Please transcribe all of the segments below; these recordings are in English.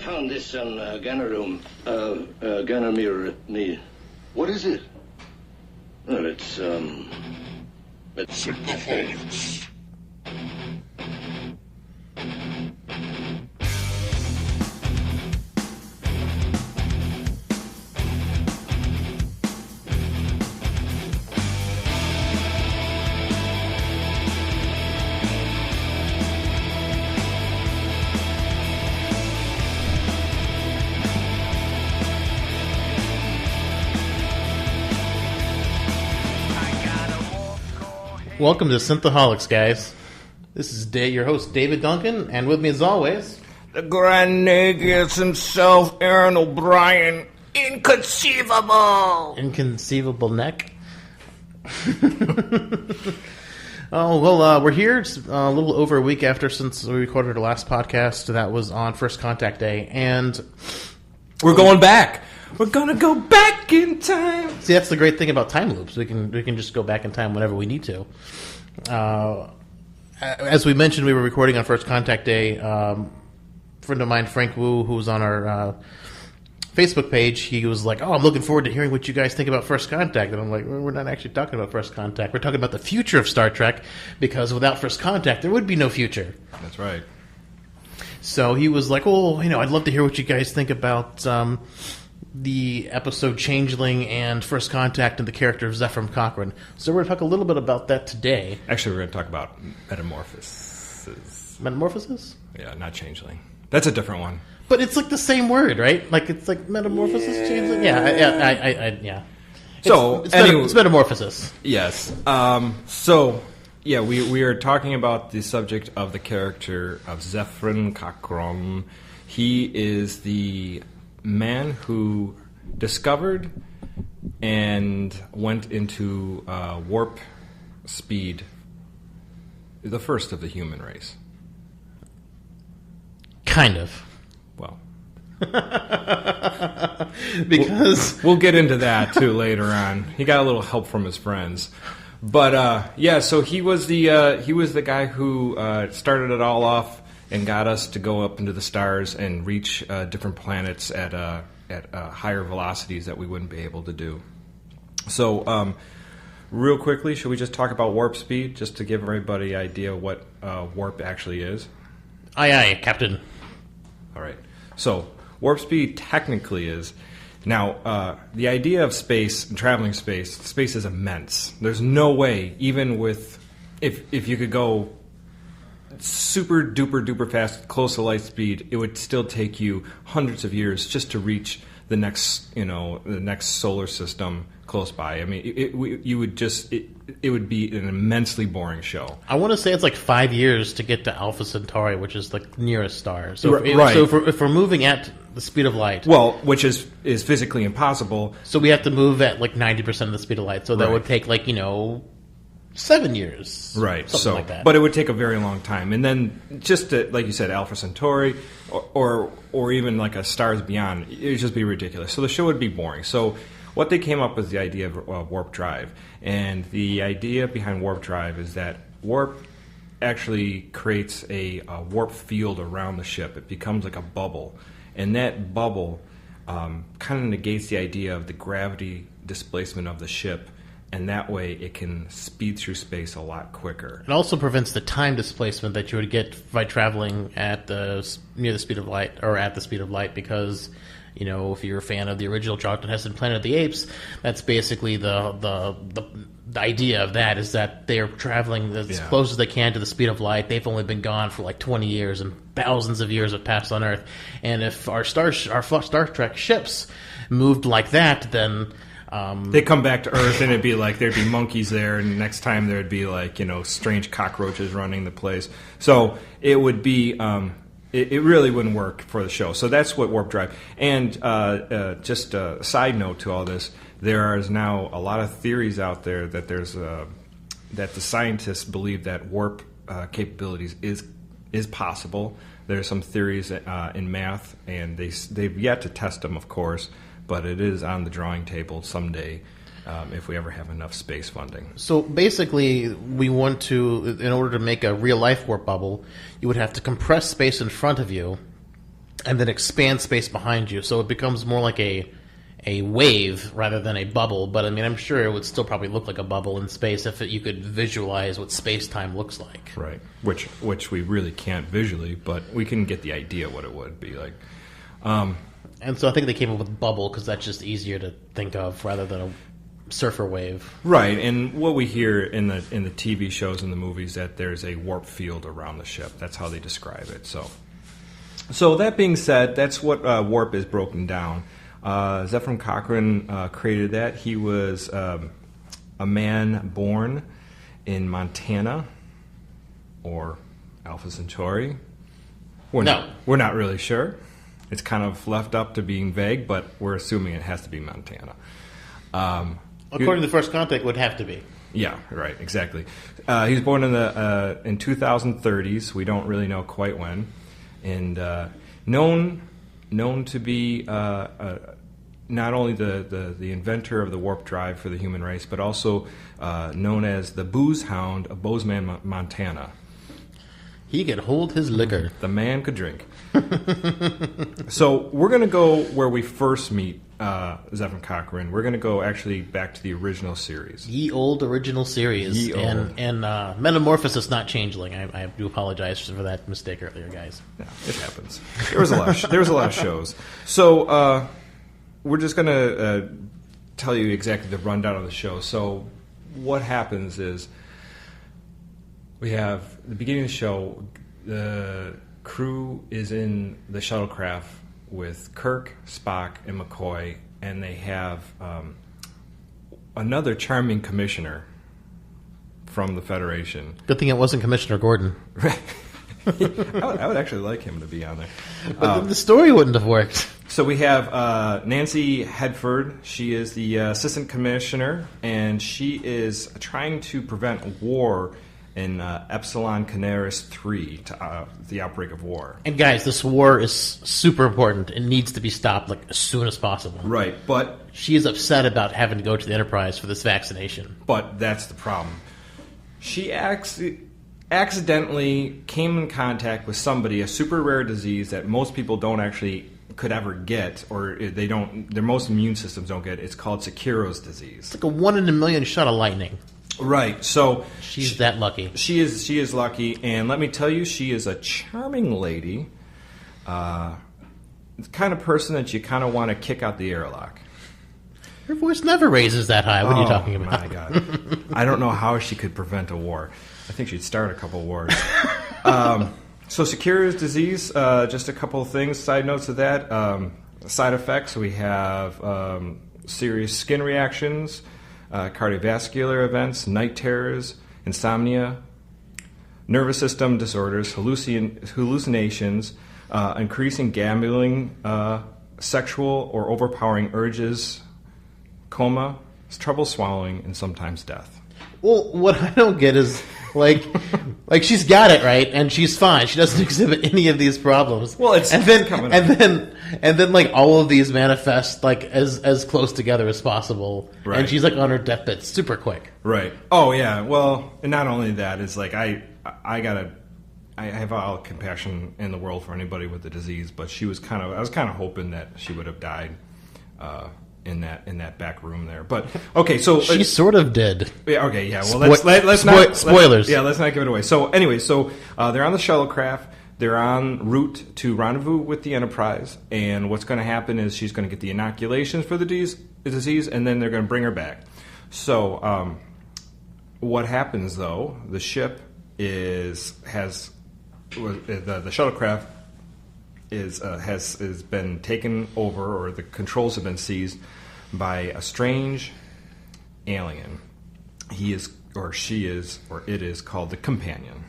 found this on Gunner room. Gunner mirror knee. What is it? Well, it's Sycophonics. Welcome to Synthaholics, guys. This is your host, David Duncan, and with me as always... The Grand Negus himself, Aaron O'Brien. Inconceivable! Inconceivable neck. We're here. It's a little over a week after since we recorded our last podcast. That was on First Contact Day, and... We're going back! We're gonna go back in time! See, that's the great thing about time loops. We can just go back in time whenever we need to. As we mentioned, we were recording on First Contact Day. A friend of mine, Frank Wu, who was on our Facebook page, he was like, I'm looking forward to hearing what you guys think about First Contact. And I'm like, we're not actually talking about First Contact. We're talking about the future of Star Trek, because without First Contact, there would be no future. That's right. So he was like, I'd love to hear what you guys think about... the episode Changeling and First Contact and the character of Zephyr Cochrane. So we're going to talk a little bit about that today. Actually, we're going to talk about metamorphosis. Metamorphosis? Yeah, not Changeling. That's a different one. But it's like the same word, right? Like it's like metamorphosis, changeling? Yeah. It's metamorphosis. Yes. We are talking about the subject of the character of Zephyr Cochrane. He is the man who discovered and went into warp speed, the first of the human race. Kind of. Well, because we'll get into that too later on. He got a little help from his friends, but so he was the guy who started it all off and got us to go up into the stars and reach different planets at higher velocities that we wouldn't be able to do. So, real quickly, should we just talk about warp speed, just to give everybody an idea what warp actually is? Aye, Captain. All right. So, warp speed technically is... Now, the idea of space and traveling space is immense. There's no way, even with... If you could go... super duper fast, close to light speed, it would still take you hundreds of years just to reach the next solar system close by. I mean, it would be an immensely boring show. I want to say it's like 5 years to get to Alpha Centauri, which is the nearest star. So right. So if we're moving at the speed of light, which is physically impossible. So we have to move at like 90% of the speed of light. So that would take 7 years. Right. Something like that. But it would take a very long time. And then just to, like you said, Alpha Centauri or even like a Stars Beyond, it would just be ridiculous. So the show would be boring. So what they came up with the idea of warp drive. And the idea behind warp drive is that warp actually creates a warp field around the ship. It becomes like a bubble. And that bubble kind of negates the idea of the gravity displacement of the ship. And that way it can speed through space a lot quicker. It also prevents the time displacement that you would get by traveling at near the speed of light, or at the speed of light, because, if you're a fan of the original Charlton Heston Planet of the Apes, that's basically the idea of that, is that they're traveling as close as they can to the speed of light. They've only been gone for like 20 years, and thousands of years have passed on Earth. And if our Star Trek ships moved like that, then... they come back to Earth and it'd be like there'd be monkeys there, and next time there'd be like strange cockroaches running the place. So it would be it really wouldn't work for the show. So that's what warp drive. And just a side note to all this, there is now a lot of theories out there that that the scientists believe that warp capabilities is possible. There's some theories in math, and they've yet to test them, of course. But it is on the drawing table someday if we ever have enough space funding. So basically, we want to, in order to make a real-life warp bubble, you would have to compress space in front of you and then expand space behind you, so it becomes more like a wave rather than a bubble. But I mean, I'm sure it would still probably look like a bubble in space if you could visualize what space-time looks like. Right, which we really can't visually, but we can get the idea what it would be like. And so I think they came up with bubble because that's just easier to think of rather than a surfer wave. Right, and what we hear in the TV shows and the movies, that there's a warp field around the ship. That's how they describe it. So that being said, that's what warp is broken down. Zefram Cochrane created that. He was a man born in Montana or Alpha Centauri. We're not really sure. It's kind of left up to being vague, but we're assuming it has to be Montana. According to the First Contact, it would have to be. Yeah, right, exactly. He was born in 2030s. We don't really know quite when, and known to be not only the inventor of the warp drive for the human race, but also known as the Boozehound of Boseman, Montana. He could hold his liquor. The man could drink. So we're going to go where we first meet Zefram Cochrane. We're going to go actually back to the original series. Ye old original series. And Metamorphosis, not Changeling. I do apologize for that mistake earlier, guys. Yeah, it happens. There was a lot of shows. So we're just going to tell you exactly the rundown of the show. So what happens is we have the beginning of the show. The crew is in the shuttlecraft with Kirk, Spock, and McCoy, and they have another charming commissioner from the Federation. Good thing it wasn't Commissioner Gordon. I would actually like him to be on there. But the story wouldn't have worked. So we have Nancy Hedford. She is the assistant commissioner, and she is trying to prevent war in Epsilon Canaris 3, the outbreak of war. And guys, this war is super important. It needs to be stopped as soon as possible. Right, but she is upset about having to go to the Enterprise for this vaccination. But that's the problem. She accidentally came in contact with somebody, a super rare disease that most people don't actually could ever get, or they don't. Their most immune systems don't get. It's called Sekiro's disease. It's like a 1 in a million shot of lightning. Right, so she's that lucky. She is lucky, and let me tell you, she is a charming lady. The kind of person that you kind of want to kick out the airlock. Her voice never raises that high. What are you talking about? Oh, my God. I don't know how she could prevent a war. I think she'd start a couple wars. So Sekiro's disease, just a couple of things, side notes of that. Side effects, we have serious skin reactions, cardiovascular events, night terrors, insomnia, nervous system disorders, hallucinations, increasing gambling, sexual or overpowering urges, coma, trouble swallowing, and sometimes death. Well, what I don't get is, like she's got it right, and she's fine. She doesn't exhibit any of these problems. Well, it's coming up. And then like all of these manifest like as close together as possible, right. And she's like on her deathbed super quick. Right. Oh yeah. Well, and not only that, it's like I have all compassion in the world for anybody with the disease, but I was kind of hoping that she would have died in that back room there. But okay, so she sort of did. Yeah. Okay. Yeah. Well, let's not spoilers. Let's not give it away. So anyway, they're on the shuttlecraft. They're en route to rendezvous with the Enterprise, and what's going to happen is she's going to get the inoculations for the disease, and then they're going to bring her back. So, what happens though? The ship the shuttlecraft has been taken over, or the controls have been seized by a strange alien. He is, or she is, or it is called the Companion.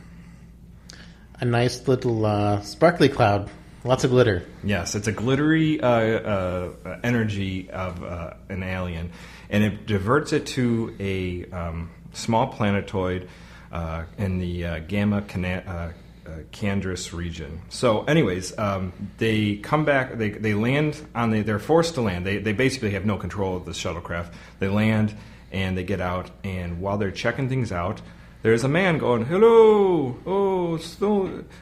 A nice little sparkly cloud. Lots of glitter. Yes, it's a glittery energy of an alien, and it diverts it to a small planetoid in the Gamma Candris region. So, anyways, they come back. They land on they're forced to land. They basically have no control of the shuttlecraft. They land and they get out. And while they're checking things out, there's a man going, "Hello,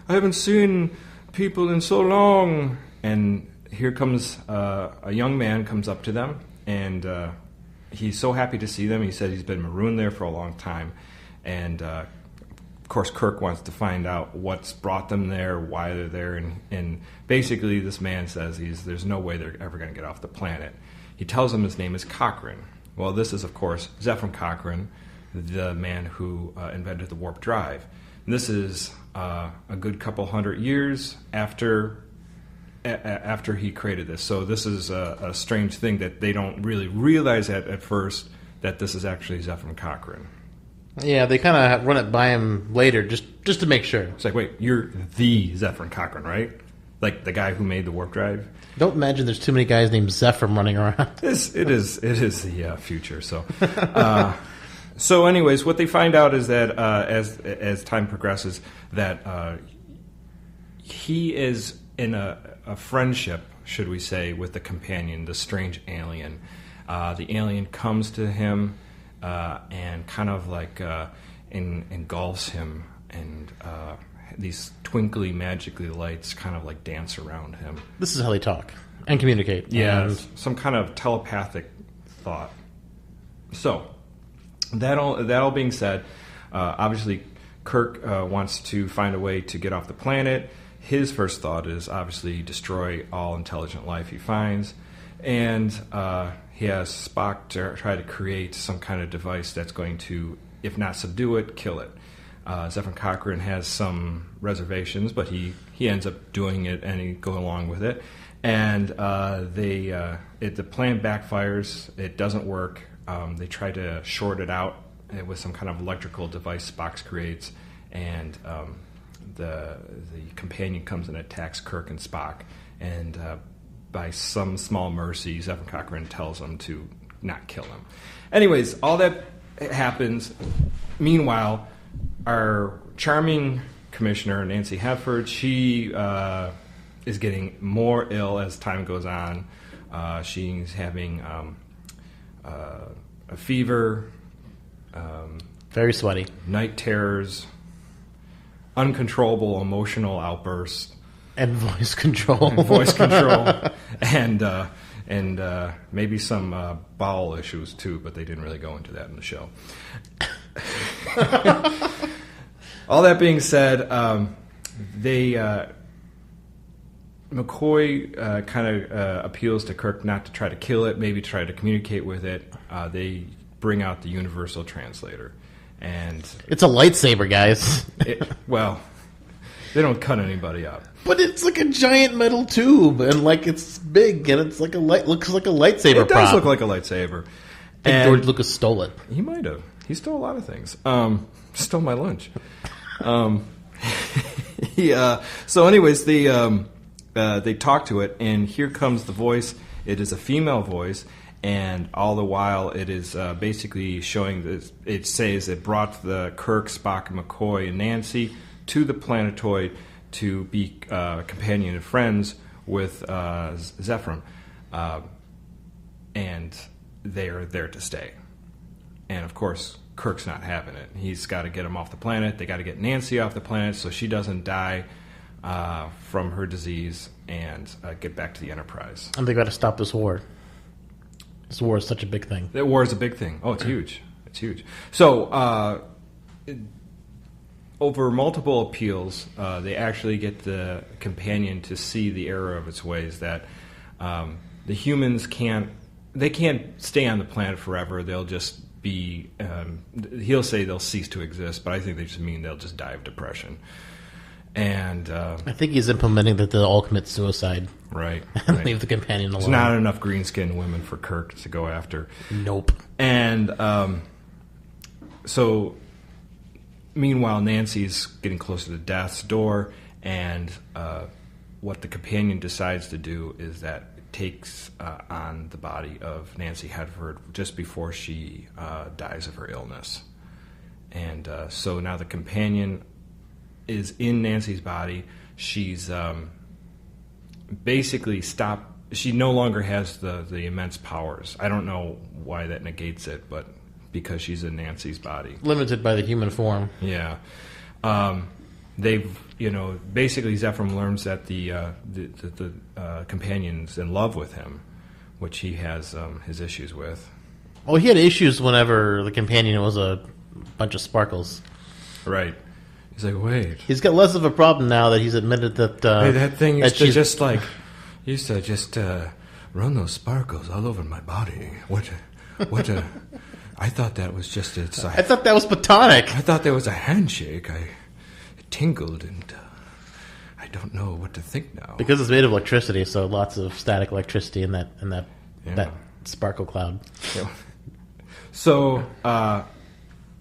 I haven't seen people in so long." And here comes a young man comes up to them, and he's so happy to see them. He said he's been marooned there for a long time, and of course Kirk wants to find out what's brought them there, why they're there, and basically this man says there's no way they're ever going to get off the planet. He tells him his name is Cochrane. Well, this is, of course, Zephram Cochrane, the man who invented the warp drive. And this is a good couple hundred years after he created this. So this is a strange thing that they don't really realize at first, that this is actually Zephram Cochrane. Yeah, they kind of run it by him later just to make sure. It's like, wait, you're the Zephram Cochrane, right? Like the guy who made the warp drive? Don't imagine there's too many guys named Zephram running around. It is the future. So, so anyways, what they find out is that as time progresses, that he is in a friendship, should we say, with the companion, the strange alien. The alien comes to him and kind of like engulfs him, and these twinkly, magically lights kind of like dance around him. This is how they talk and communicate. Yeah, And some kind of telepathic thought. So, that all being said, obviously Kirk wants to find a way to get off the planet. His first thought is obviously destroy all intelligent life he finds, and he has Spock to try to create some kind of device that's going to, if not subdue it, kill it. Zephram Cochrane has some reservations, but he ends up doing it, and he goes along with it. And the plan backfires. It doesn't work. They try to short it out with some kind of electrical device Spock creates, and the companion comes and attacks Kirk and Spock. And by some small mercy, Zephram Cochrane tells them to not kill him. Anyways, all that happens. Meanwhile, our charming commissioner, Nancy Hefford, she is getting more ill as time goes on. She's having a fever, very sweaty, night terrors, uncontrollable emotional outbursts, and voice control, and maybe some bowel issues too, but they didn't really go into that in the show. All that being said, McCoy kind of appeals to Kirk not to try to kill it, maybe try to communicate with it. They bring out the universal translator, and it's a lightsaber, guys. Well, they don't cut anybody up, but it's like a giant metal tube, and like it's big, and it's like looks like a lightsaber. It does look like a lightsaber. I think George Lucas stole it. He might have. He stole a lot of things. Stole my lunch. So anyways, they talk to it, and here comes the voice. It is a female voice, and all the while it is basically showing that it says it brought the Kirk, Spock, McCoy, and Nancy to the planetoid to be companion and friends with Zephram, and they are there to stay. And of course, Kirk's not having it. He's got to get him off the planet. They got to get Nancy off the planet so she doesn't die from her disease and get back to the Enterprise. And they got to stop this war. This war is such a big thing. That war is a big thing. Oh, it's huge. It's huge. So, over multiple appeals, they actually get the companion to see the error of its ways, that the humans can't stay on the planet forever. They'll just be, he'll say they'll cease to exist, but I think they just mean they'll just die of depression. And I think he's implementing that they'll all commit suicide. Right. And leave the companion alone. There's not enough green-skinned women for Kirk to go after. Nope. And so, meanwhile, Nancy's getting closer to death's door, and what the companion decides to do is that it takes on the body of Nancy Hefford just before she dies of her illness. And so now the companion is in Nancy's body. She's basically stopped. She no longer has the immense powers. I don't know why that negates it, but because she's in Nancy's body. Limited by the human form. Yeah. they've, basically Zephram learns that the companion's in love with him, which he has his issues with. Well, he had issues whenever the companion was a bunch of sparkles. Right. He's like, wait. He's got less of a problem now that he's admitted that... hey, that thing used to just run those sparkles all over my body. What I thought that was just its... I thought that was platonic. I thought that was a handshake. It tingled, and I don't know what to think now. Because it's made of electricity, so lots of static electricity in that sparkle cloud. Yeah. So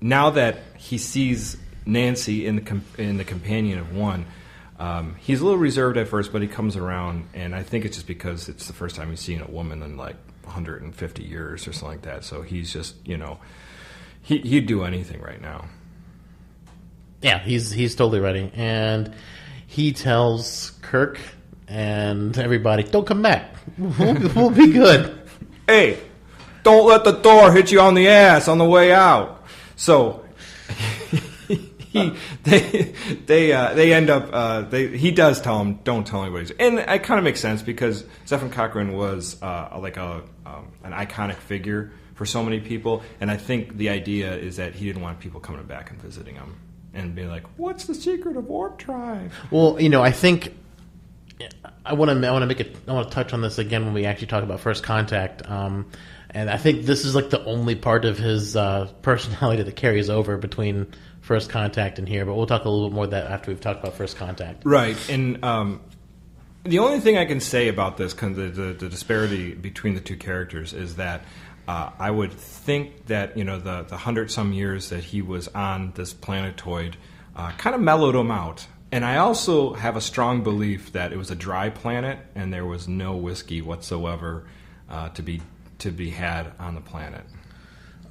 now that he sees Nancy in the companion of one, he's a little reserved at first, but he comes around, and I think it's just because it's the first time he's seen a woman in like 150 years or something like that. So he's just, he'd do anything right now. Yeah, he's totally ready, and he tells Kirk and everybody, "Don't come back. We'll be good." Hey, don't let the door hit you on the ass on the way out. So they end up. He does tell him, "Don't tell anybody," and it kind of makes sense because Zephyr Cochrane was an iconic figure for so many people, and I think the idea is that he didn't want people coming back and visiting him and being like, "What's the secret of Warp Drive?" Well, I think I want to touch on this again when we actually talk about First Contact. And I think this is like the only part of his personality that carries over between First Contact and here. But we'll talk a little bit more of that after we've talked about First Contact. Right. And the only thing I can say about this, the disparity between the two characters, is that I would think that the 100-some years that he was on this planetoid kind of mellowed him out. And I also have a strong belief that it was a dry planet and there was no whiskey whatsoever to be had on the planet.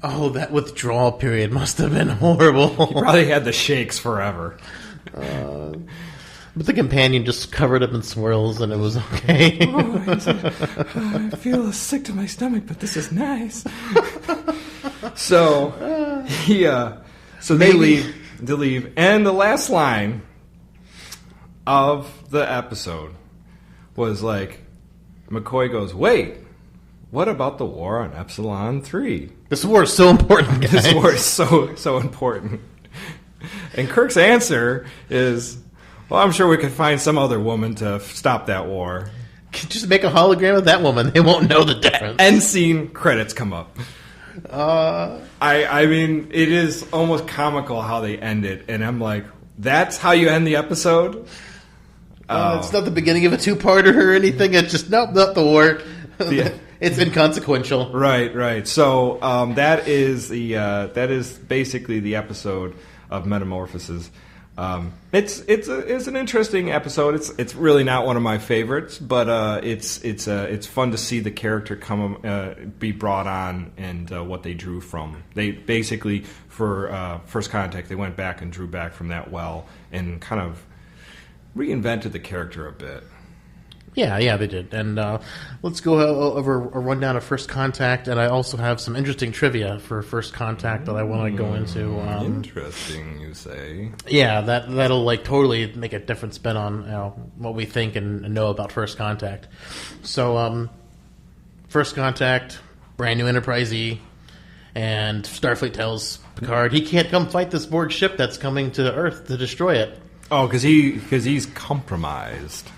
Oh, that withdrawal period must have been horrible. He probably had the shakes forever. But the companion just covered up in swirls and it was okay. I feel sick to my stomach, but this is nice. So they leave, and the last line of the episode was like, McCoy goes, "Wait, what about the war on Epsilon 3? This war is so important, guys. This war is so important." And Kirk's answer is, "Well, I'm sure we could find some other woman to stop that war. Just make a hologram of that woman. They won't know the difference." End scene, credits come up. I mean, it is almost comical how they end it, and I'm like, that's how you end the episode? It's not the beginning of a two-parter or anything. It's just, nope, not the war. Yeah. It's inconsequential. Right. So that is basically the episode of Metamorphoses. It's an interesting episode. It's really not one of my favorites, but it's fun to see the character be brought on and what they drew from. They basically for First Contact they went back and drew back from that well and kind of reinvented the character a bit. Yeah, they did. And let's go over a rundown of First Contact, and I also have some interesting trivia for First Contact that I want to go into. Interesting, you say? Yeah, that'll like totally make a different spin on what we think and know about First Contact. So, First Contact, brand new Enterprise E, and Starfleet tells Picard he can't come fight this Borg ship that's coming to Earth to destroy it. Oh, because he's compromised.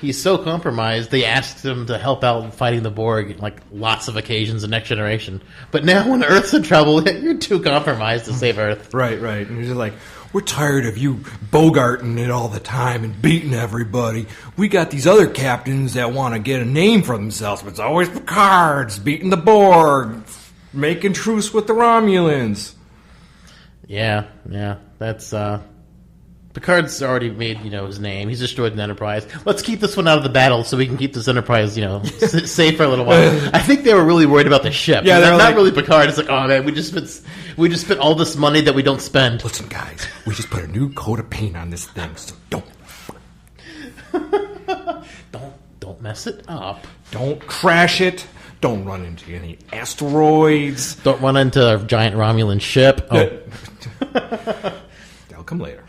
He's so compromised, they asked him to help out in fighting the Borg like lots of occasions in Next Generation. But now when Earth's in trouble, you're too compromised to save Earth. Right. And he's just like, we're tired of you bogarting it all the time and beating everybody. We got these other captains that want to get a name for themselves, but it's always Picard's beating the Borg, making truce with the Romulans. Yeah, that's... Picard's already made, his name. He's destroyed an Enterprise. Let's keep this one out of the battle so we can keep this Enterprise, safe for a little while. I think they were really worried about the ship. Yeah, they're not really Picard. It's like, oh man, we just spent all this money that we don't spend. Listen, guys, we just put a new coat of paint on this thing, so don't mess it up. Don't crash it. Don't run into any asteroids. Don't run into a giant Romulan ship. Oh. come later.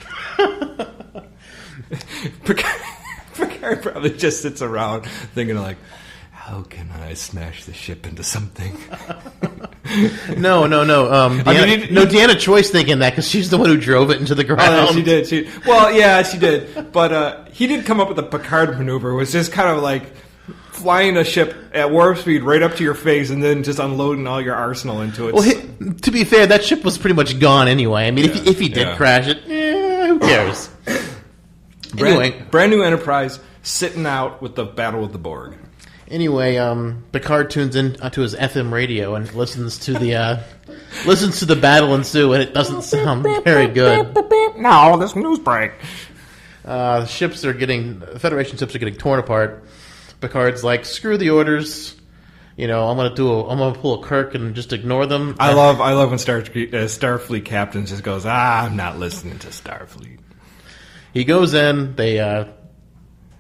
Picard probably just sits around thinking like, how can I smash the ship into something? No. Deanna Choi's thinking that because she's the one who drove it into the ground. Oh, she did. She did. But he did come up with a Picard maneuver. It was just kind of like flying a ship at warp speed right up to your face and then just unloading all your arsenal into it. Well, to be fair, that ship was pretty much gone anyway. I mean, if he did crash it, who cares? Anyway, brand new Enterprise sitting out with the Battle of the Borg. Anyway, Picard tunes in onto his FM radio and listens to the battle ensue, and it doesn't sound very good. No, this news break. The Federation ships are getting torn apart. Picard's like, screw the orders. I'm gonna pull a Kirk and just ignore them. I love when Starfleet captains just goes, I'm not listening to Starfleet. He goes in. They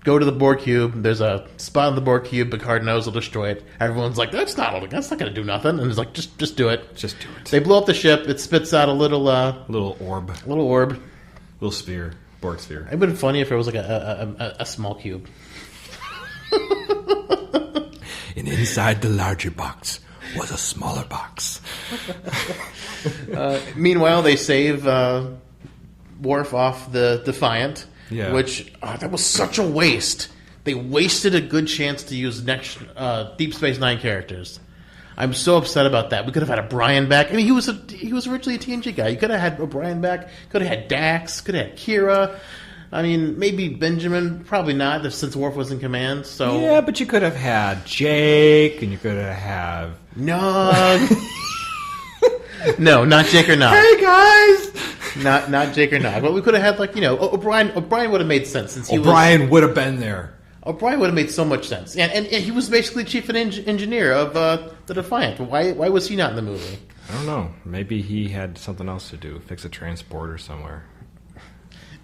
go to the Borg cube. There's a spot on the Borg cube. Picard knows he'll destroy it. Everyone's like, that's not going to do nothing. And he's like, just do it. Just do it. They blow up the ship. It spits out a little orb. Little sphere. Borg sphere. It'd been funny if it was like a small cube. And inside the larger box was a smaller box. Meanwhile, they save Worf off the Defiant. Yeah. Which, that was such a waste. They wasted a good chance to use next Deep Space Nine characters. I'm so upset about that. We could have had O'Brien back. I mean, he was originally a TNG guy. You could have had O'Brien back. Could have had Dax. Could have had Kira. I mean, maybe Benjamin. Probably not, since Worf was in command. So yeah, but you could have had Jake, and you could have had Nog. No, not Jake or Nog. Hey guys. Not Jake or Nog. But we could have had O'Brien. O'Brien would have made sense since O'Brien would have been there. O'Brien would have made so much sense, and he was basically chief engineer of the Defiant. Why was he not in the movie? I don't know. Maybe he had something else to do, fix a transporter somewhere.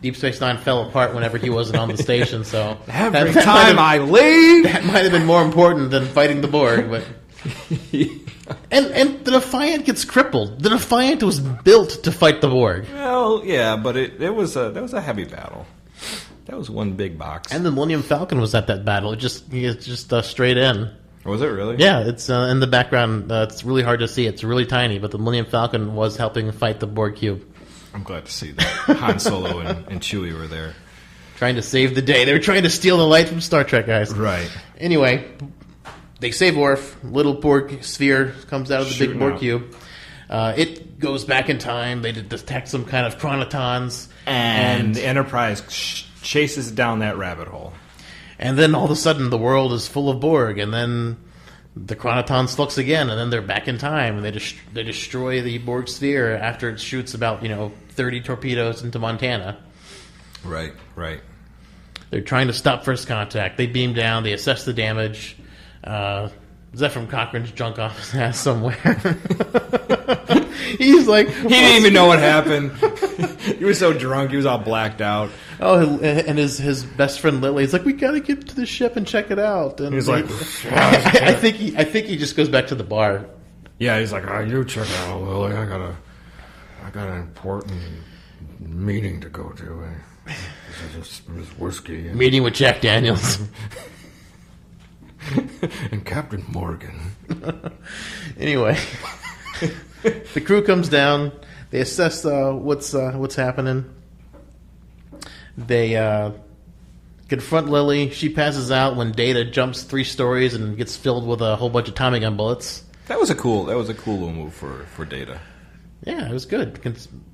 Deep Space Nine fell apart whenever he wasn't on the station. So every time I leave, that might have been more important than fighting the Borg. But and the Defiant gets crippled. The Defiant was built to fight the Borg. Well, yeah, but that was a heavy battle. That was one big box. And the Millennium Falcon was at that battle. It's just straight in. Was it really? Yeah, it's in the background. It's really hard to see. It's really tiny, but the Millennium Falcon was helping fight the Borg cube. I'm glad to see that. Han Solo and Chewie were there. Trying to save the day. They were trying to steal the light from Star Trek, guys. Right. Anyway, they save Worf. Little Borg sphere comes out of the big Borg cube. It goes back in time. They detect some kind of chronotons. And the Enterprise chases down that rabbit hole. And then all of a sudden the world is full of Borg. And then the chronotons flux again. And then they're back in time. And they destroy the Borg sphere after it shoots about 30 torpedoes into Montana. Right. They're trying to stop first contact. They beam down. They assess the damage. Zephram Cochrane's drunk off his ass somewhere. He's like... He didn't even know what happened. He was so drunk. He was all blacked out. Oh, and his best friend Lily is like, we got to get to the ship and check it out. And he's like... I think he just goes back to the bar. Yeah, he's like, you check it out, Lily. I got an important meeting to go to. This whiskey. Meeting with Jack Daniels. And Captain Morgan. Anyway, the crew comes down. They assess what's happening. They confront Lily. She passes out when Data jumps 3 stories and gets filled with a whole bunch of Tommy gun bullets. That was a cool little move for Data. Yeah, it was good.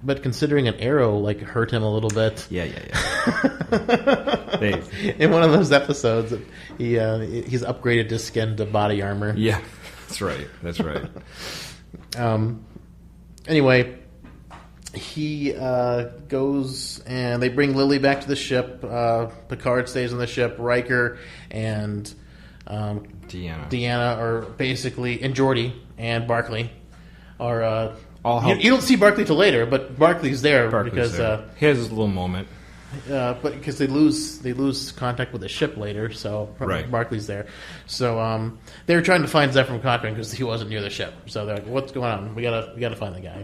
But considering an arrow hurt him a little bit. Yeah. In one of those episodes, he's upgraded his skin to body armor. Yeah, that's right. Anyway, he goes and they bring Lily back to the ship. Picard stays on the ship. Riker and Deanna are basically, and Geordi and Barclay are... You don't see Barclay till later, but Barclay's there because he has his little moment. But because they lose contact with the ship later, so right. Barclay's there. So they were trying to find Zephram Cochrane because he wasn't near the ship. So they're like, "What's going on? We gotta find the guy."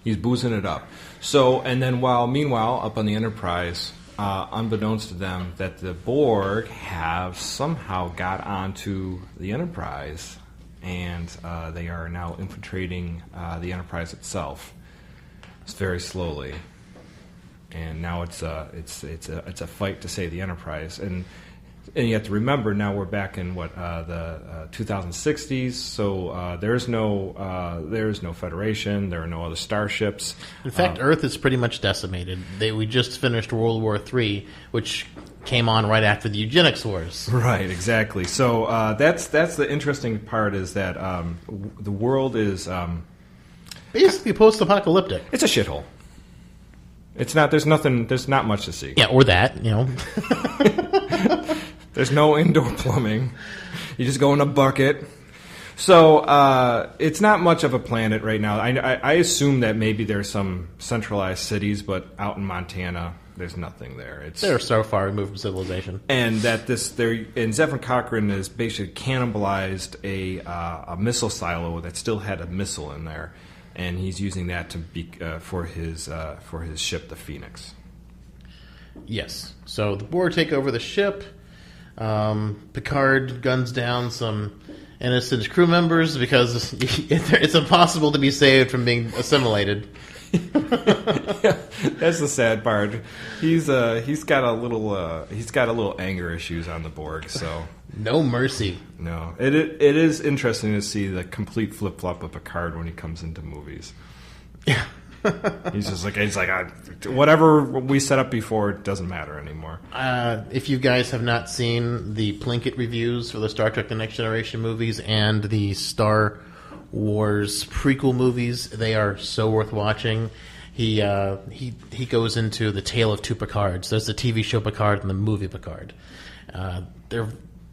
He's boozing it up. So, and then meanwhile, up on the Enterprise, unbeknownst to them, that the Borg have somehow got onto the Enterprise, and they are now infiltrating the Enterprise itself. It's very slowly, and now it's a fight to save the Enterprise. And you have to remember, now we're back in the 2060s, so there's no Federation, there are no other starships. In fact, Earth is pretty much decimated. We just finished World War III, which came on right after the eugenics wars. Right, exactly. So that's the interesting part, is that the world is basically post-apocalyptic. It's a shithole. It's not. There's nothing. There's not much to see. Yeah, or that. There's no indoor plumbing. You just go in a bucket. So it's not much of a planet right now. I assume that maybe there's some centralized cities, but out in Montana, there's nothing there. They're so far removed from civilization. And that Zephyr Cochrane has basically cannibalized a missile silo that still had a missile in there, and he's using that to be for his ship, the Phoenix. Yes. So the Borg take over the ship. Picard guns down some innocent crew members because it's impossible to be saved from being assimilated. Yeah, that's the sad part. He's got a little anger issues on the Borg, so no mercy. No, it is interesting to see the complete flip flop of Picard when he comes into movies. Yeah. He's like whatever we set up before, it doesn't matter anymore. If you guys have not seen the Plinkett reviews for the Star Trek: The Next Generation movies and the Star Wars prequel movies, they are so worth watching. He goes into the tale of two Picards. There's the TV show Picard and the movie Picard. They're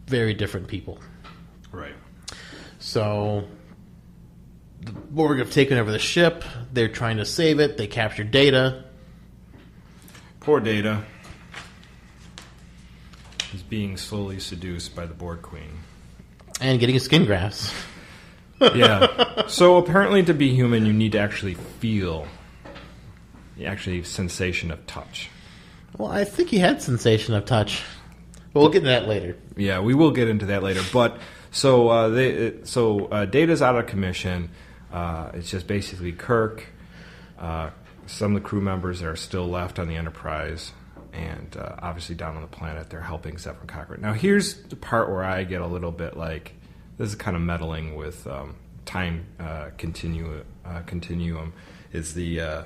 very different people. Right. So the Borg have taken over the ship. They're trying to save it. They capture Data. Poor Data. He's being slowly seduced by the Borg Queen. And getting skin grafts. Yeah. So apparently to be human, you need to actually feel the sensation of touch. Well, I think he had sensation of touch. But we'll get into that later. Yeah, we will get into that later. But Data's out of commission. It's just basically Kirk, some of the crew members that are still left on the Enterprise, and obviously down on the planet, they're helping Zephyr Cochrane. Now, here's the part where I get a little bit like, this is kind of meddling with time continuum. Is you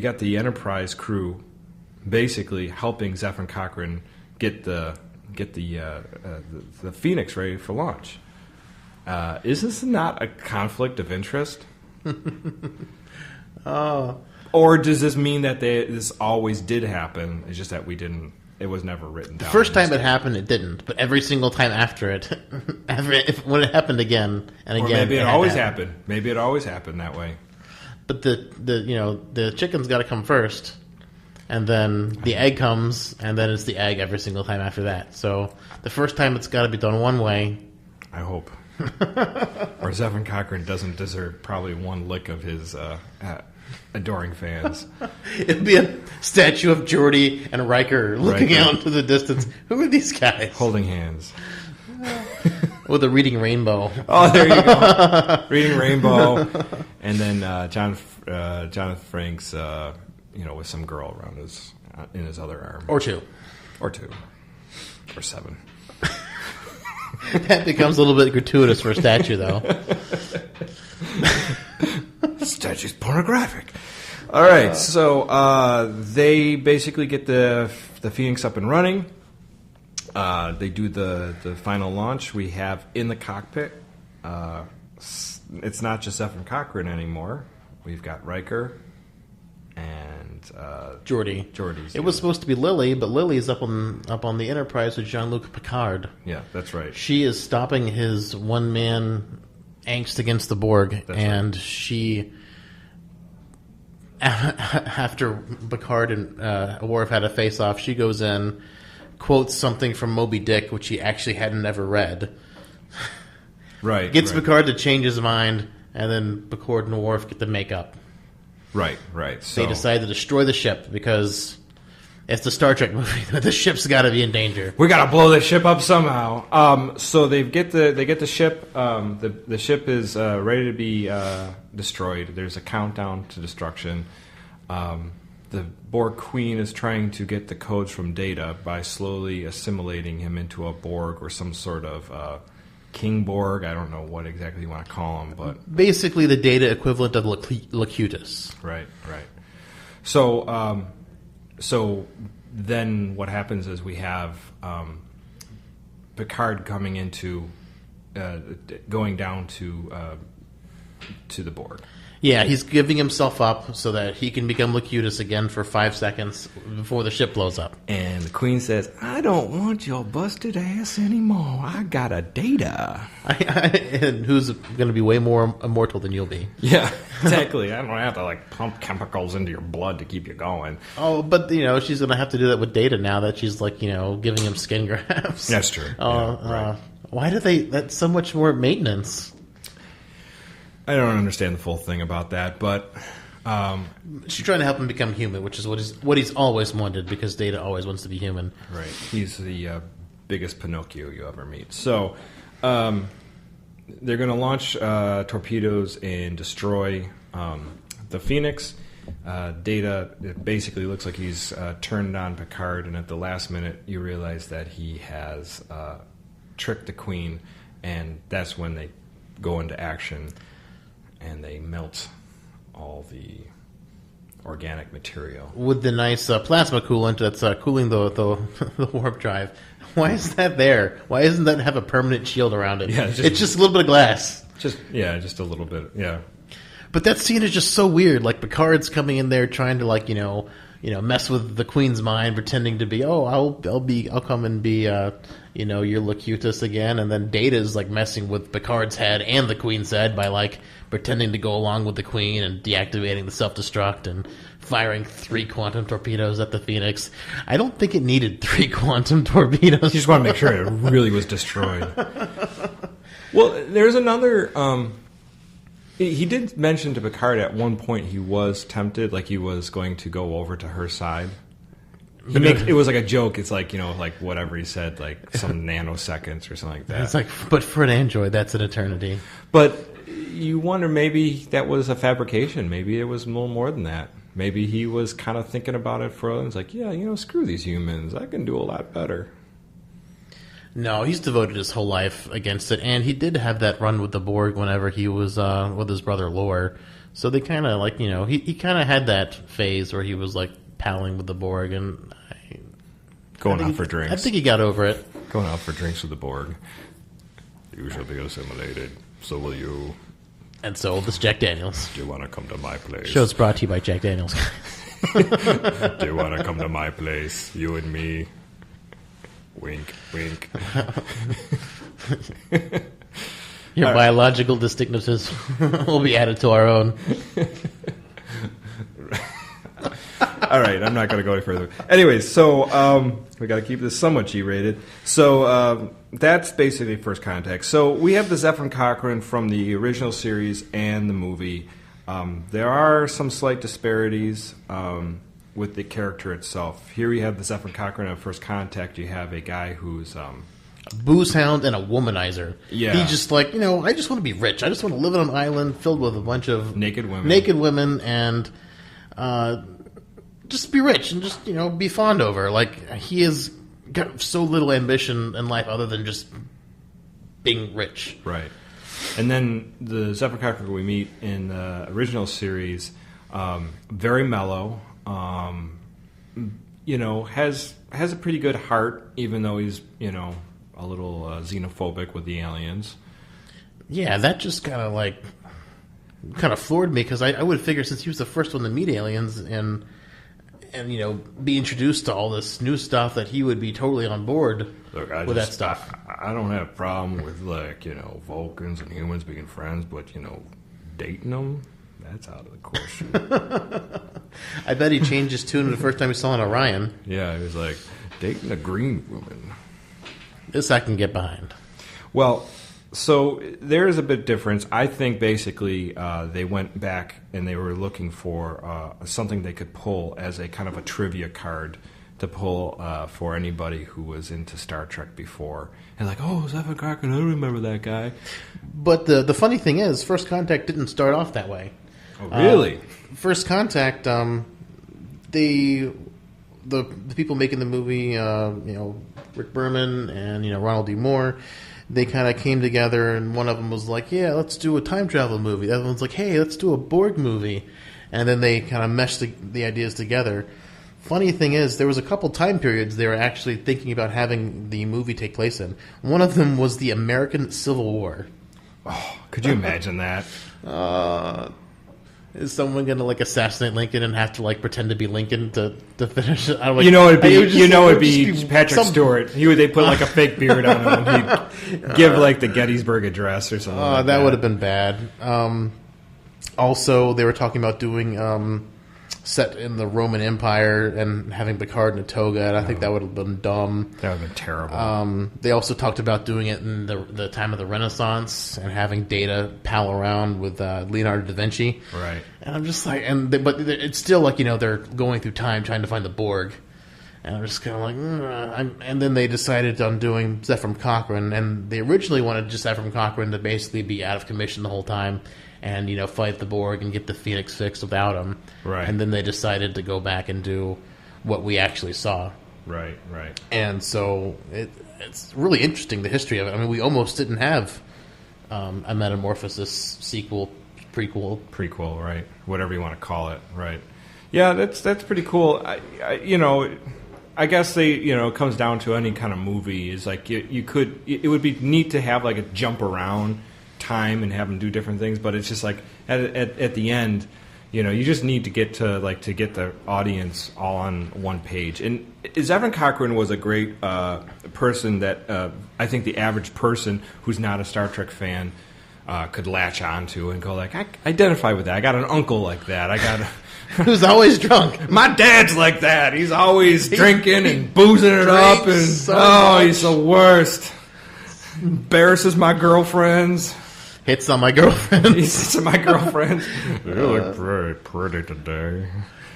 got the Enterprise crew basically helping Zephyr Cochrane get the Phoenix ready for launch. Is this not a conflict of interest? Or does this mean that this always did happen? It's just that we didn't. It was never written down. The first time it happened, it didn't. But every single time after it, when it happened again and again, or maybe it always happened. Maybe it always happened that way. But the chicken's got to come first, and then the egg comes, and then it's the egg every single time after that. So the first time it's got to be done one way. I hope. Or Zephyr Cochrane doesn't deserve probably one lick of his adoring fans. It'll be a statue of Geordi and Riker looking out into the distance. Who are these guys? Holding hands. With a reading rainbow. Oh, there you go. Reading rainbow. And then Jonathan Frakes, with some girl around in his other arm. Or two. Or 7. That becomes a little bit gratuitous for a statue, though. Statue's pornographic. All right, so they basically get the Phoenix up and running. They do the final launch. We have in the cockpit. It's not just Zephyr Cochrane anymore. We've got Riker and Geordi. It was supposed to be Lily, but Lily's up on the Enterprise with Jean-Luc Picard. Yeah, that's right. She is stopping his one-man angst against the Borg, and right. She, after Picard and Worf had a face-off, she goes in, quotes something from Moby Dick, which he actually hadn't ever read. Right. Gets Picard to change his mind, and then Picard and Worf get to make up. Right. So They decide to destroy the ship because it's the Star Trek movie. The ship's got to be in danger. we gotta blow the ship up somehow. So they get the ship. The ship is ready to be destroyed. There's a countdown to destruction. The Borg Queen is trying to get the codes from Data by slowly assimilating him into a Borg or some sort of King Borg. I don't know what exactly you want to call him, but Basically, the Data equivalent of Locutus. right. So then what happens is we have Picard coming into going down to the Borg. Yeah, he's giving himself up so that he can become Locutus again for 5 seconds before the ship blows up. And the Queen says, I don't want your busted ass anymore. I got a Data. And who's going to be way more immortal than you'll be. Yeah, exactly. I don't have to pump chemicals into your blood to keep you going. Oh, but, she's going to have to do that with Data now that she's, giving him skin grafts. That's true. Right. Why do that's so much more maintenance? I don't understand the full thing about that, but she's trying to help him become human, which is what he's always wanted because Data always wants to be human. Right. He's the biggest Pinocchio you ever meet. So they're going to launch torpedoes and destroy the Phoenix. Data, it basically looks like he's turned on Picard, and at the last minute you realize that he has tricked the Queen, and that's when they go into action. And they melt all the organic material with the nice plasma coolant that's cooling the warp drive. Why is that there? Why doesn't that have a permanent shield around it? Yeah, it's just a little bit of glass. Just a little bit. Yeah. But that scene is just so weird. Picard's coming in there trying to mess with the Queen's mind, pretending to be I'll come and be your Locutus again, and then Data's messing with Picard's head and the Queen's head by pretending to go along with the Queen and deactivating the self-destruct and firing 3 quantum torpedoes at the Phoenix. I don't think it needed 3 quantum torpedoes. You just want to make sure it really was destroyed. Well, there's another. He did mention to Picard at one point he was tempted, he was going to go over to her side. It was a joke. It's whatever he said, some nanoseconds or something like that. It's but for an android, that's an eternity. But you wonder, maybe that was a fabrication. Maybe it was a little more than that. Maybe he was kind of thinking about it for others. Screw these humans. I can do a lot better. No, he's devoted his whole life against it, and he did have that run with the Borg whenever he was with his brother Lore. So they kind of he kind of had that phase where he was palling with the Borg and going out for drinks. I think he got over it. Going out for drinks with the Borg. You shall be assimilated. So will you. And so will this Jack Daniels. Do you want to come to my place? Show's brought to you by Jack Daniels. Do you want to come to my place? You and me. Wink, wink. Your biological distinctiveness will be added to our own. All right, I'm not going to go any further. Anyways, so we got to keep this somewhat G-rated. So that's basically First Contact. So we have the Zephyr Cochrane from the original series and the movie. There are some slight disparities with the character itself. Here we have the Zephyr Cochrane of First Contact. You have a guy who's a boozehound and a womanizer. Yeah. He's just I just want to be rich. I just want to live on an island filled with a bunch of naked women and just be rich and just, be fawned over. He has got so little ambition in life other than just being rich. Right. And then the Zephyr Cochrane we meet in the original series, very mellow, has a pretty good heart, even though he's, a little xenophobic with the aliens. Yeah, that just kind of floored me, because I would figure since he was the first one to meet aliens and be introduced to all this new stuff that he would be totally on board with that stuff. I don't have a problem with Vulcans and humans being friends, but dating them, that's out of the question. I bet he changed his tune the first time he saw an Orion. Yeah, he was dating a green woman. This I can get behind. Well, So there is a bit difference. I think basically they went back and they were looking for something they could pull as a kind of a trivia card to pull for anybody who was into Star Trek before. And like, oh, Zephyr Cochrane, I remember that guy. But the funny thing is, First Contact didn't start off that way. Oh, really? First Contact, the people making the movie, Rick Berman and Ronald D. Moore, they kind of came together, and one of them was like, "Yeah, let's do a time travel movie." The other one's like, "Hey, let's do a Borg movie," and then they kind of meshed the ideas together. Funny thing is, there was a couple time periods they were actually thinking about having the movie take place in. One of them was the American Civil War. Oh, could you imagine that? Is someone going to assassinate Lincoln and have to pretend to be Lincoln to finish it? It'd be Patrick Stewart. They put a fake beard on him and he'd give the Gettysburg Address or something. That would have been bad. Also, they were talking about doing set in the Roman Empire and having Picard in a toga, and I think that would have been dumb. That would have been terrible. They also talked about doing it in the time of the Renaissance and having Data pal around with Leonardo da Vinci. Right. And I'm just like, but it's still they're going through time trying to find the Borg. And I'm just kind of like, and then they decided on doing Zephyr Cochrane, and they originally wanted just Zephyr Cochrane to basically be out of commission the whole time and, fight the Borg and get the Phoenix fixed without him. Right. And then they decided to go back and do what we actually saw. Right. And so it's really interesting, the history of it. I mean, we almost didn't have a Metamorphosis sequel, prequel, right? Whatever you want to call it, right? Yeah, that's pretty cool. I guess it comes down to any kind of movie is it would be neat to have a jump around time and have them do different things, but it's just at the end, you just need to get to get the audience all on one page. And Zephyr Cochrane was a great person that I think the average person who's not a Star Trek fan could latch onto and go I identify with that. I got an uncle like that. I got who's always drunk. My dad's like that. He's always drinking and boozing it up, and he's the worst. Embarrasses my girlfriends. Hits on my girlfriends. He hits on my girlfriends. You look very pretty today.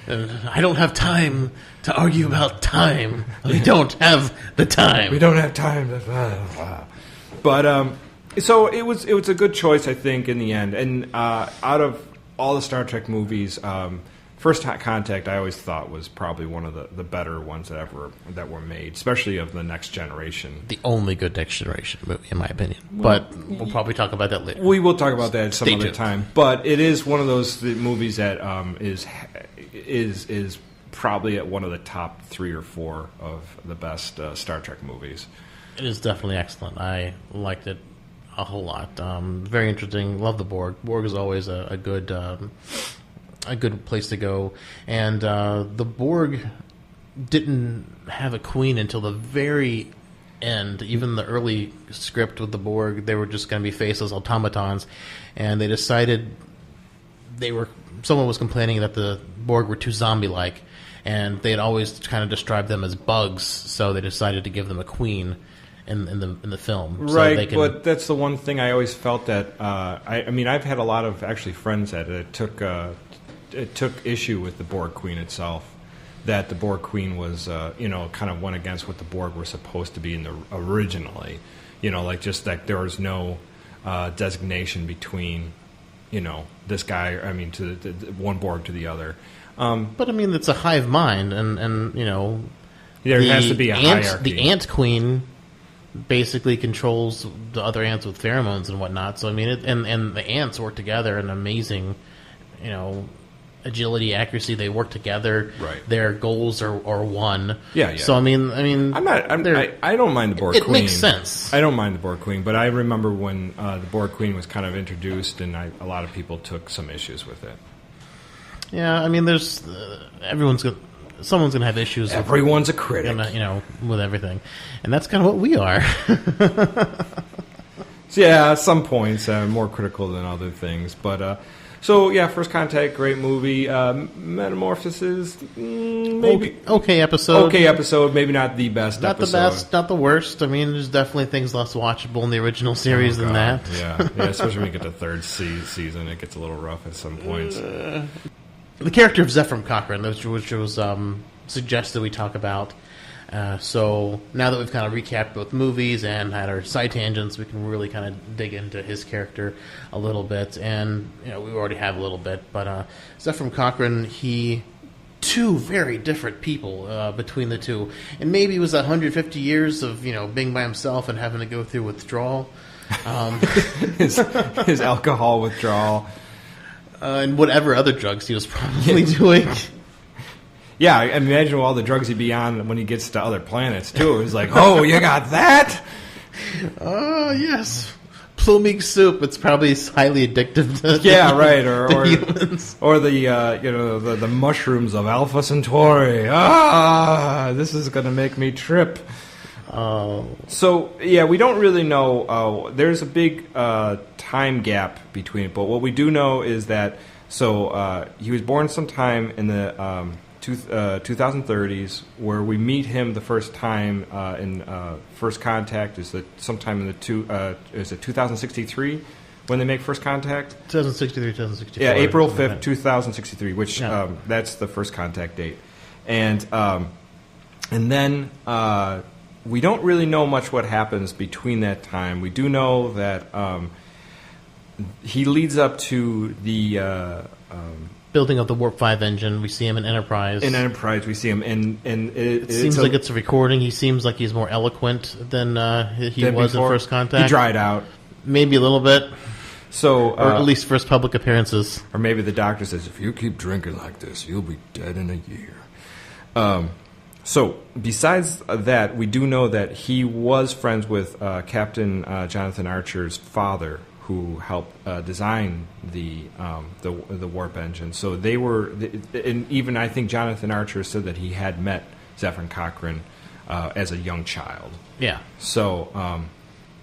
I don't have time to argue about time. We don't have the time. We don't have time. But so it was a good choice, I think, in the end. And out of all the Star Trek movies, First Contact I always thought was probably one of the better ones that were made, especially of the Next Generation. The only good Next Generation movie, in my opinion. But we'll probably talk about that later. We will talk about that some other time. But it is one of those movies that is probably at one of the top 3 or 4 of the best Star Trek movies. It is definitely excellent. I liked it a whole lot. Very interesting. Love the Borg. Borg is always a good place to go. And the Borg didn't have a queen until the very end. Even the early script with the Borg, they were just going to be faceless automatons. And they decided someone was complaining that the Borg were too zombie-like. And they had always kind of described them as bugs, so they decided to give them a queen in the film. Right, so but that's the one thing I always felt that... I mean, I've had a lot of actually friends that it took issue with the Borg Queen itself, that the Borg Queen was, kind of went against what the Borg were supposed to be originally. Just that there was no designation between, this guy, to the one Borg to the other. But, it's a hive mind, and there has to be a hierarchy. The ant queen basically controls the other ants with pheromones and whatnot. So, and the ants work together in amazing, agility, accuracy. They work together. Right. Their goals are one. Yeah. So I don't mind the Borg Queen. It makes sense. I don't mind the Borg Queen, but I remember when the Borg Queen was kind of introduced, and a lot of people took some issues with it. Yeah, there's someone's gonna have issues. Everyone's a critic, with everything, and that's kind of what we are. So, yeah, at some points more critical than other things, but. So yeah, First Contact, great movie. Metamorphosis, maybe okay episode. Okay episode, maybe not the best. Not episode. the best, not the worst. I mean, there's definitely things less watchable in the original series than that. Yeah, especially when you get to third season, it gets a little rough at some points. The character of Zephram Cochrane, which was suggested we talk about. So now that we've kind of recapped both movies and had our side tangents, we can really kind of dig into his character a little bit. And we already have a little bit, but Zephram Cochrane, two very different people between the two, and maybe it was 150 years of being by himself and having to go through withdrawal, his alcohol withdrawal, and whatever other drugs he was probably doing. Yeah, I imagine all the drugs he'd be on when he gets to other planets, too. It was like, oh, you got that? Oh, yes. Pluming soup. It's probably highly addictive to right. Or humans. Or the mushrooms of Alpha Centauri. This is going to make me trip. So, yeah, we don't really know. There's a big time gap between it. But what we do know is that, he was born sometime in the 2030s, where we meet him the first time in First Contact is sometime in is it 2063 when they make First Contact? 2063, 2064. Yeah, April 5th, 2063, which that's the First Contact date. And then we don't really know much what happens between that time. We do know that he leads up to the building of the Warp 5 engine. We see him in Enterprise. In Enterprise, we see him, and it seems like it's a recording. He seems like he's more eloquent than he was in First Contact. He dried out. Maybe a little bit. So, or at least first public appearances. Or maybe the doctor says, if you keep drinking like this, you'll be dead in a year. So, besides that, we do know that he was friends with Captain Jonathan Archer's father, who helped design the warp engine. So they were, and even I think Jonathan Archer said that he had met Zephram Cochrane as a young child. Yeah. So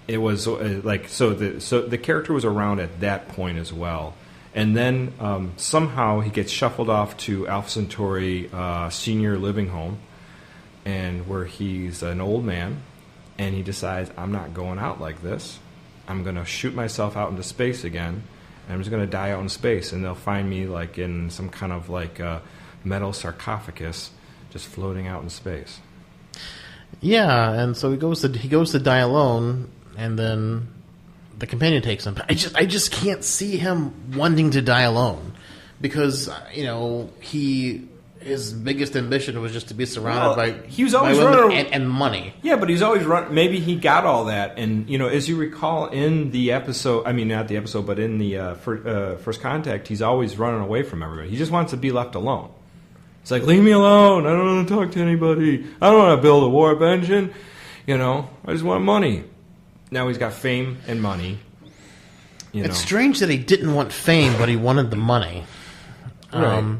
it was the character was around at that point as well, and then somehow he gets shuffled off to Alpha Centauri Senior Living Home, and where he's an old man, and he decides, I'm not going out like this. I'm going to shoot myself out into space again, and I'm just going to die out in space, and they'll find me like in some kind of like metal sarcophagus just floating out in space. Yeah, and so he goes to die alone, and then the companion takes him. I just can't see him wanting to die alone, because his biggest ambition was just to be surrounded by women and money. Yeah, but he's always run. Maybe he got all that, and as you recall in the episode, I mean not the episode, but in the First Contact, he's always running away from everybody. He just wants to be left alone. It's like, leave me alone. I don't want to talk to anybody. I don't want to build a warp engine. I just want money. Now he's got fame and money. It's strange that he didn't want fame, but he wanted the money. Right.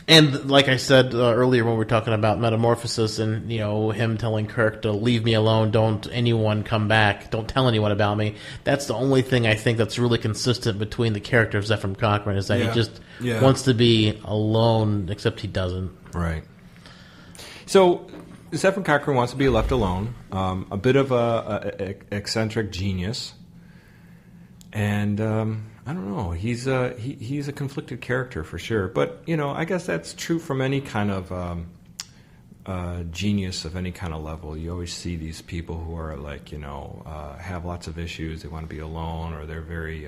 And like I said earlier when we were talking about Metamorphosis and, him telling Kirk to leave me alone, don't anyone come back, don't tell anyone about me, that's the only thing I think that's really consistent between the character of Zephram Cochrane is that he just wants to be alone, except he doesn't. Right. So Zephram Cochrane wants to be left alone, a bit of a eccentric genius, and I don't know. He's a conflicted character for sure, but I guess that's true from any kind of genius of any kind of level. You always see these people who are like have lots of issues. They want to be alone, or they're very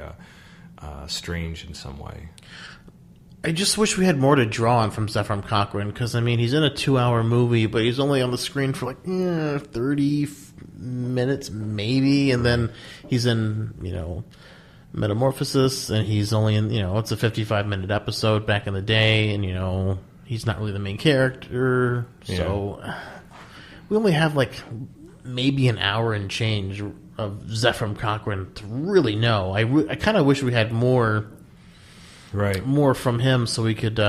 strange in some way. I just wish we had more to draw on from Zephram Cochrane, because he's in a 2-hour movie, but he's only on the screen for like 30 minutes maybe, and then he's in Metamorphosis, and he's only in, it's a 55-minute episode back in the day, and, he's not really the main character, so we only have, like, maybe an hour and change of Zephram Cochrane to really know. I kind of wish we had more from him so we could...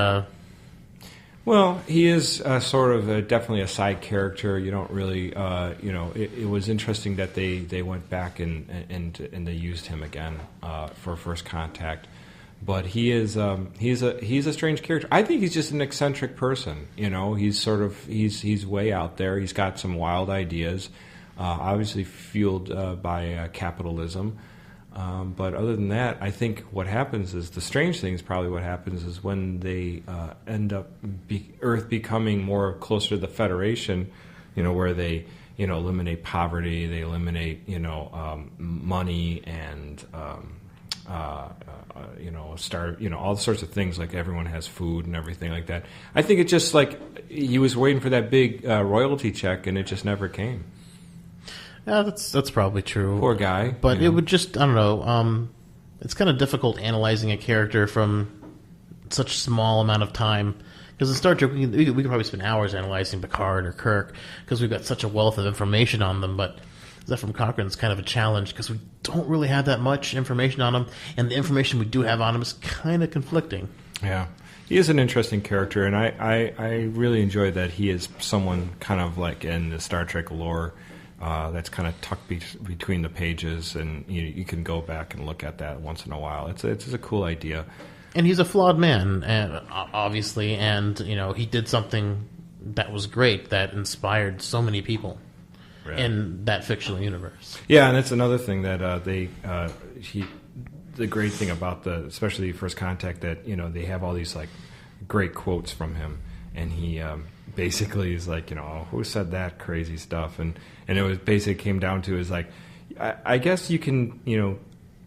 Well, he is sort of definitely a side character. You don't really, it was interesting that they went back and they used him again for First Contact. But he's a strange character. I think he's just an eccentric person. He's way out there. He's got some wild ideas, obviously fueled by capitalism. But other than that, I think what happens is the strange thing is probably what happens is when they end up Earth becoming more closer to the Federation, where they eliminate poverty, they eliminate money and all sorts of things, like everyone has food and everything like that. I think it's just like he was waiting for that big royalty check and it just never came. Yeah, that's probably true. Poor guy. But it would just, I don't know, it's kind of difficult analyzing a character from such a small amount of time. Because in Star Trek, we could probably spend hours analyzing Picard or Kirk, because we've got such a wealth of information on them, but Zefram Cochrane's kind of a challenge, because we don't really have that much information on him, and the information we do have on him is kind of conflicting. Yeah. He is an interesting character, and I really enjoy that he is someone kind of like in the Star Trek lore that's kind of tucked between the pages, and you can go back and look at that once in a while. It's a cool idea. And he's a flawed man, obviously, and he did something that was great, that inspired so many people in that fictional universe. Yeah, and that's another thing that the great thing about especially First Contact, that they have all these like great quotes from him, and he basically is like, who said that crazy stuff, and it was basically came down to is like, I guess you can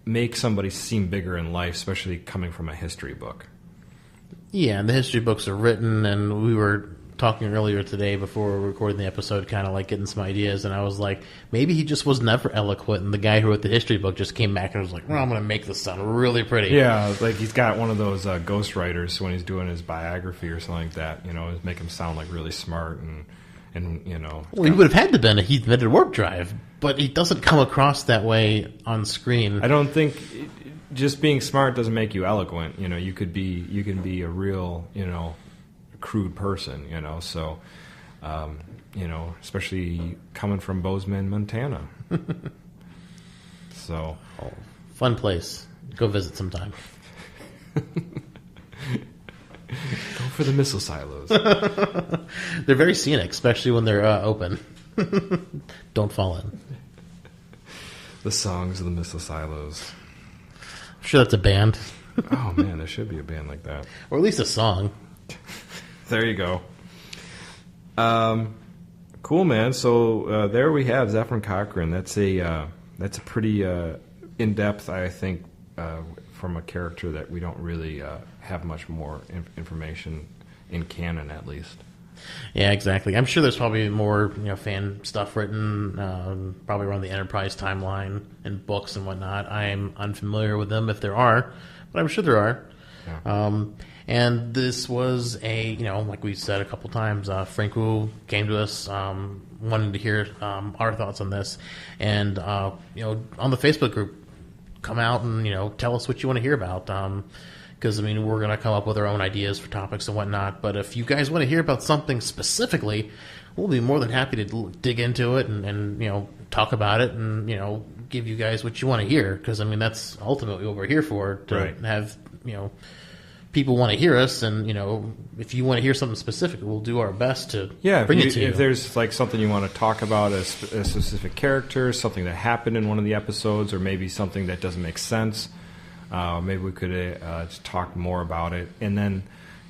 make somebody seem bigger in life, especially coming from a history book. Yeah, and the history books are written, and we were talking earlier today before we were recording the episode, kind of like getting some ideas, and I was like, maybe he just was never eloquent, and the guy who wrote the history book just came back and was like, well, I'm going to make this sound really pretty. Yeah, like he's got one of those ghostwriters when he's doing his biography or something like that, make him sound like really smart and Well, he would have had to been. He invented warp drive, but he doesn't come across that way on screen. I don't think just being smart doesn't make you eloquent. You can be a real crude person. So especially coming from Boseman, Montana. So fun place. Go visit sometime. Go for the missile silos. They're very scenic, especially when they're open. Don't fall in. The songs of the missile silos. I'm sure that's a band. Oh man, there should be a band like that, or at least a song. There you go. Cool, man. So there we have Zefram Cochrane. That's a pretty in depth, I think, from a character that we don't really have much more information in canon, at least. Yeah, exactly. I'm sure there's probably more fan stuff written, probably around the Enterprise timeline and books and whatnot. I'm unfamiliar with them if there are, but I'm sure there are. Yeah. And this was like we said a couple times, Frank Wu came to us wanting to hear our thoughts on this, and on the Facebook group, come out and tell us what you want to hear about. Because we're going to come up with our own ideas for topics and whatnot. But if you guys want to hear about something specifically, we'll be more than happy to dig into it and talk about it and give you guys what you want to hear. Because that's ultimately what we're here for, to have people want to hear us. And if you want to hear something specific, we'll do our best to bring it to you. If there's like something you want to talk about, a specific character, something that happened in one of the episodes, or maybe something that doesn't make sense. Maybe we could just talk more about it, and then,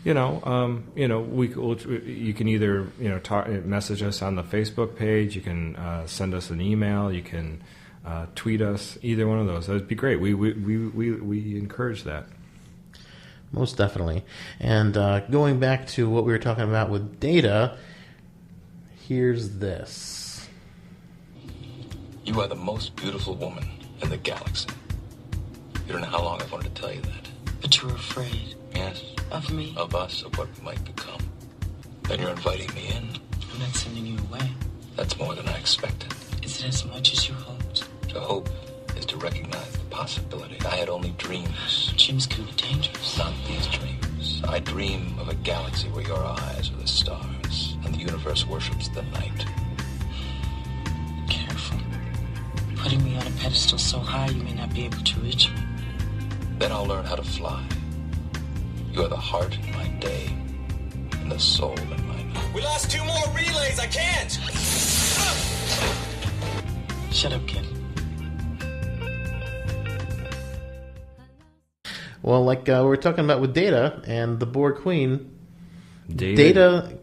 you can either message us on the Facebook page, you can send us an email, you can tweet us. Either one of those, that'd be great. We encourage that. Most definitely. And going back to what we were talking about with Data, here's this. You are the most beautiful woman in the galaxy. You don't know how long I've wanted to tell you that. But you were afraid. Yes. Of me? Of us, of what we might become. Then you're inviting me in. I'm not sending you away. That's more than I expected. Is it as much as you hoped? To hope is to recognize the possibility. I had only dreams. Dreams can be dangerous. Not these dreams. I dream of a galaxy where your eyes are the stars and the universe worships the night. Careful. Putting me on a pedestal so high you may not be able to reach me. Then I'll learn how to fly. You are the heart in my day and the soul in my night. We lost 2 more relays. I can't. Shut up, kid. Well, like we were talking about with Data and the Borg Queen, Data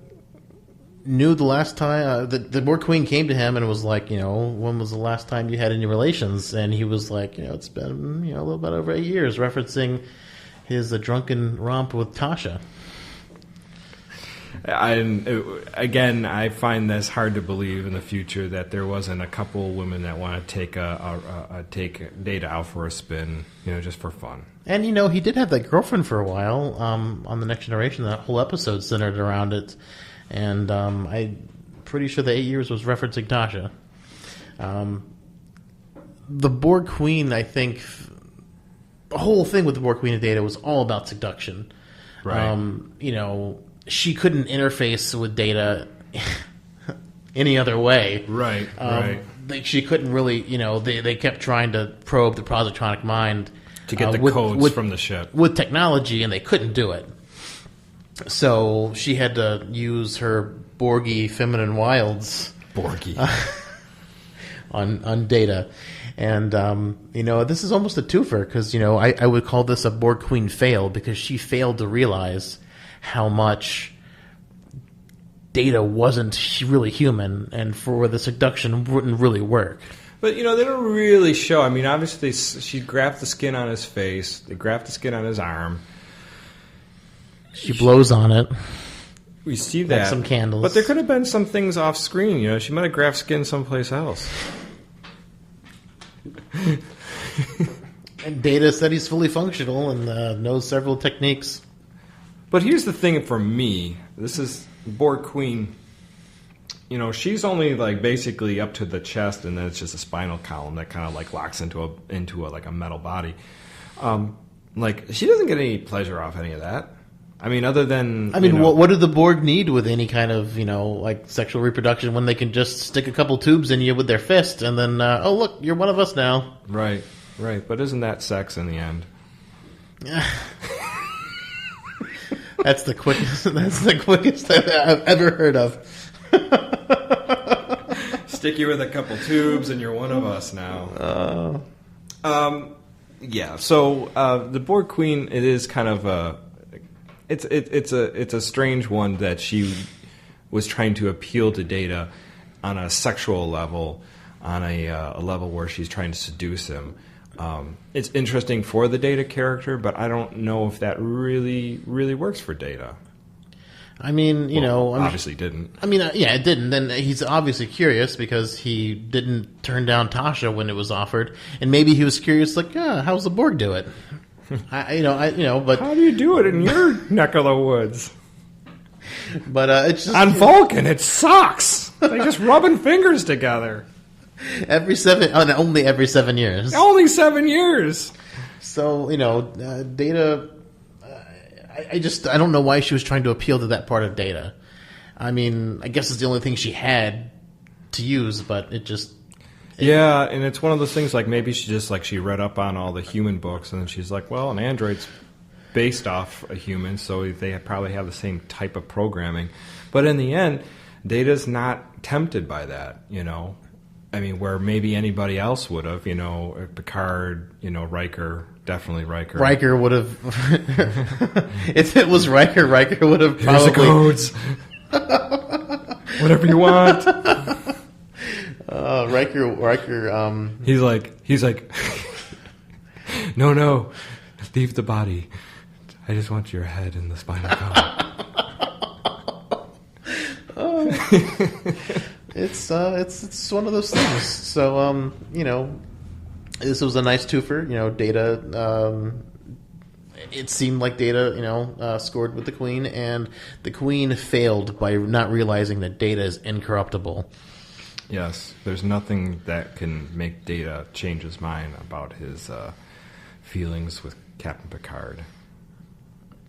knew the last time the Borg Queen came to him and was like, when was the last time you had any relations? And he was like, it's been a little bit over 8 years, referencing his drunken romp with Tasha. I find this hard to believe in the future that there wasn't a couple women that want to take Data out for a spin, just for fun. And he did have that girlfriend for a while on the Next Generation. That whole episode centered around it, and I'm pretty sure the 8 years was referencing Tasha. The Borg Queen, I think, the whole thing with the Borg Queen and Data was all about seduction. Right. She couldn't interface with Data any other way. Right, right. She couldn't really, they kept trying to probe the positronic mind to get the codes from the ship. With technology, and they couldn't do it. So she had to use her Borgy feminine wilds. Borgy. On Data. And, this is almost a twofer, because, I would call this a Borg Queen fail, because she failed to realize how much Data wasn't really human, and for the seduction wouldn't really work. But, they don't really show. I mean, obviously, she grabbed the skin on his face. They grabbed the skin on his arm. She blows on it. We see that. Like some candles. But there could have been some things off screen. She might have grabbed skin someplace else. And Data said he's fully functional and knows several techniques. But here's the thing for me. This is Borg Queen. She's only basically up to the chest, and then it's just a spinal column that kind of locks into a metal body. She doesn't get any pleasure off any of that. I mean, other than what do the Borg need with any kind of sexual reproduction when they can just stick a couple tubes in you with their fist and then oh look, you're one of us now. Right. But isn't that sex in the end? That's the quickest I've ever heard of. Stick you with a couple tubes and you're one of us now. Yeah. So the Borg Queen, it is kind of it's a strange one that she was trying to appeal to Data on a sexual level, on a level where she's trying to seduce him. It's interesting for the Data character, but I don't know if that really works for Data. I mean, obviously didn't. I mean, yeah, it didn't. Then he's obviously curious because he didn't turn down Tasha when it was offered, and maybe he was curious, how's the Borg do it? But how do you do it in your neck of the woods? But it's just on Vulcan, it sucks. They just rubbing fingers together. Only every 7 years. Only 7 years. So Data. I don't know why she was trying to appeal to that part of Data. I mean, I guess it's the only thing she had to use, but yeah, and it's one of those things maybe she read up on all the human books, and then she's like, well, an android's based off a human, so they probably have the same type of programming. But in the end, Data's not tempted by that, I mean, where maybe anybody else would have, Picard, Riker, definitely Riker. Riker would have, if it was Riker would have probably. Here's the codes. Whatever you want. Riker. He's like, no, leave the body. I just want your head in the spinal column. It's one of those things. So this was a nice twofer. Data. It seemed like Data, scored with the Queen, and the Queen failed by not realizing that Data is incorruptible. Yes, there's nothing that can make Data change his mind about his feelings with Captain Picard.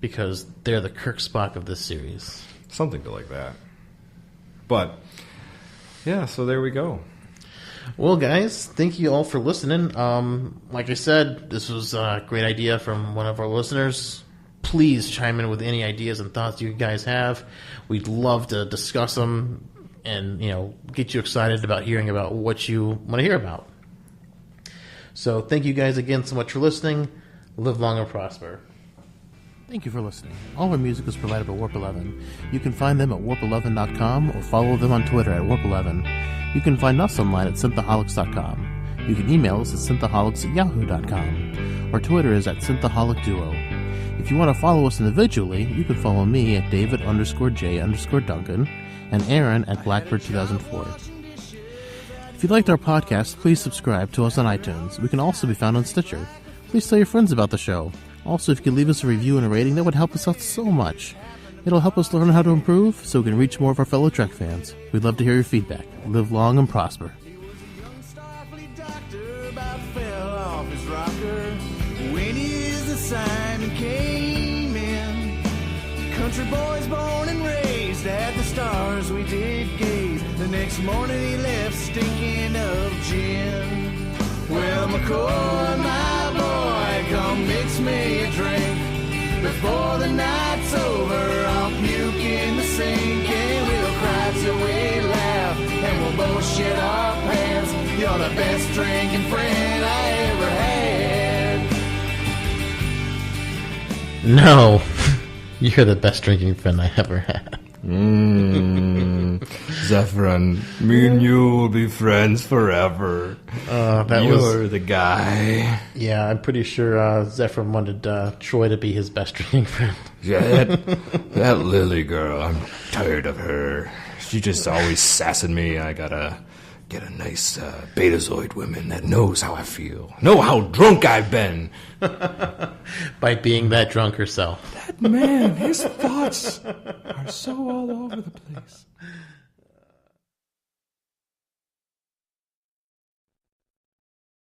Because they're the Kirk Spock of this series. Something like that. But, yeah, so there we go. Well, guys, thank you all for listening. Like I said, this was a great idea from one of our listeners. please chime in with any ideas and thoughts you guys have. We'd love to discuss them and, get you excited about hearing about what you want to hear about. So thank you guys again so much for listening. Live long and prosper. Thank you for listening. All our music is provided by Warp 11. You can find them at warp11.com or follow them on Twitter at warp11. You can find us online at synthaholics.com. You can email us at synthaholics@yahoo.com. Our Twitter is at synthaholicduo. If you want to follow us individually, you can follow me at David_J_Duncan and Aaron at Blackbird2004. If you liked our podcast, please subscribe to us on iTunes. We can also be found on Stitcher. Please tell your friends about the show. Also, if you could leave us a review and a rating, that would help us out so much. It'll help us learn how to improve so we can reach more of our fellow Trek fans. We'd love to hear your feedback. Live long and prosper. Country boys born and raised at the stars we did gaze. The next morning he left stinking of gin. Well, McCoy, my boy, come mix me a drink. Before the night's over, I'll puke in the sink. And we'll cry till we laugh, and we'll both shit our pants. You're the best drinking friend I ever had. No. You're the best drinking friend I ever had. Zephyrin, me and you will be friends forever. You're the guy. Yeah, I'm pretty sure Zephyrin wanted Troy to be his best drinking friend. Yeah, that Lily girl, I'm tired of her. She just always sassing me. I gotta get a nice Betazoid woman that knows how I feel. Know how drunk I've been. By being that drunk herself. That man, his thoughts are so all over the place.